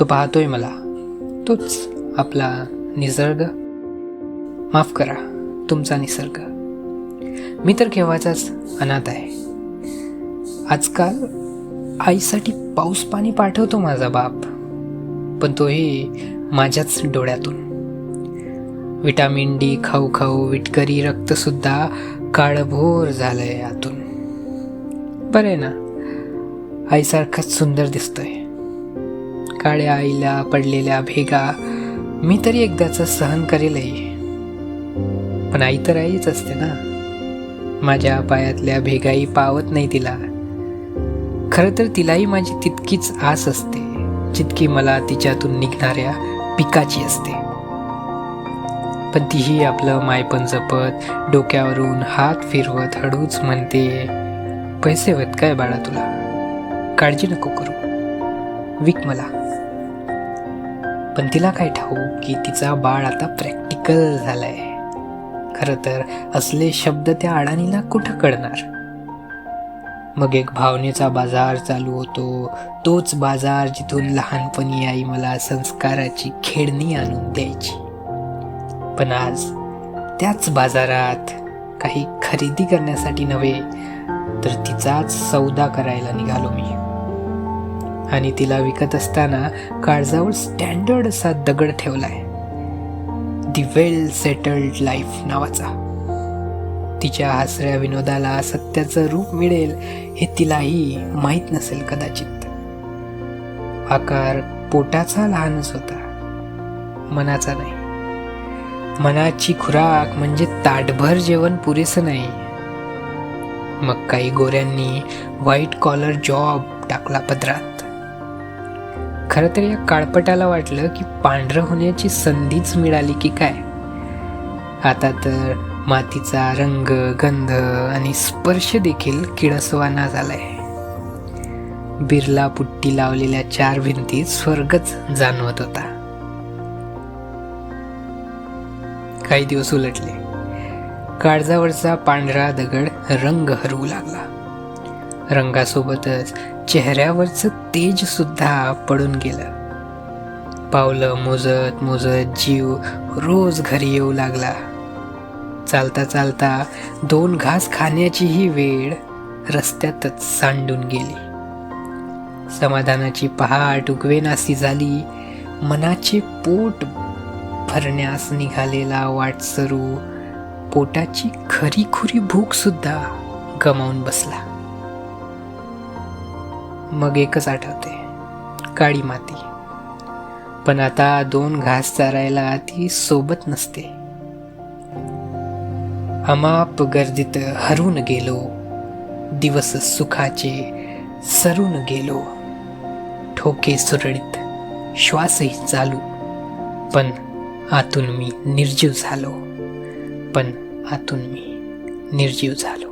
तो पाहतोय मला, तोच आपला निसर्ग, माफ करा तुमचा निसर्ग. मी तर केव्हाचाच अनाथ आहे. आजकाल आईसाठी पाऊस पाणी पाठवतो माझा बाप, पण तोही माझ्याच डोळ्यातून. विटामिन डी खाऊ खाऊ विटकरी रक्तसुद्धा काळभोर झालंय आतून. बरं आहे ना, आईसारखाच सुंदर दिसतोय. काळ्या आईला पडलेल्या भेगा मी तरी एकदाच सहन करेलही, पण आई तर आईच असते ना. माझ्या पायातल्या भेगाही पावत नाही तिला. खरं तर तिलाही माझी तितकीच आस असते जितकी मला तिच्यातून निघणाऱ्या पिकाची असते. पण तीही आपलं मायपण जपत डोक्यावरून हात फिरवत हळूच म्हणते, पैसे हवेत काय बाळा तुला, काळजी नको करू, विक मला. पण तिला काय ठाऊक की तिचा बाळ आता प्रॅक्टिकल झालाय. खरं तर असले शब्द त्या अडाणीला कुठं कळणार. मग एक भावनेचा बाजार चालू होतो, तोच बाजार जिथून लहानपणी आई मला संस्काराची खेळणी आणून द्यायची. पण आज त्याच बाजारात काही खरेदी करण्यासाठी नव्हे तर तिचाच सौदा करायला निघालो मी. आणि तिला विकत असताना काळजावर स्टँडर्ड असा दगड ठेवलाय, दी वेल सेटल्ड लाईफ नावाचा. तिच्या हसऱ्या विनोदाला सत्याचं रूप मिळेल हे तिलाही माहीत नसेल कदाचित. आकार पोटाचा लहानच होता, मनाचा नाही. मनाची खुराक म्हणजे ताटभर जेवण पुरेसं नाही. मग काही गोऱ्यांनी व्हाईट कॉलर जॉब टाकला पदरात. खरं तर या काळपटाला वाटलं की पांढरं होण्याची संधीच मिळाली की काय. आता तर मातीचा रंग, गंध आणि स्पर्श देखील किळसवाना झालाय. बिर्ला पुट्टी लावलेल्या 4 भिंतीत स्वर्गच जाणवत होता. काही दिवस उलटले, काळजावरचा पांढरा दगड रंग हरवू लागला. रंगासोबतच चेहऱ्यावरचं तेज सुद्धा पडून गेलं. पावलं मोजत मोजत जीव रोज घरी येऊ लागला. चालता चालता 2 घास खाण्याचीही वेळ रस्त्यातच सांडून गेली. समाधानाची पहाट उगवेनासी झाली. मनाचे पोट भरण्यास निघालेला वाटसरू पोटाची खरीखुरी भूक सुद्धा गमावून बसला. मग एकच आठवते, काळी माती. पण आता 2 घास चारायला ती सोबत नसते. अमाप गर्दीत हरून गेलो, दिवस सुखाचे सरून गेलो. ठोके सुरळीत, श्वासही चालू, पण आतून मी निर्जीव झालो.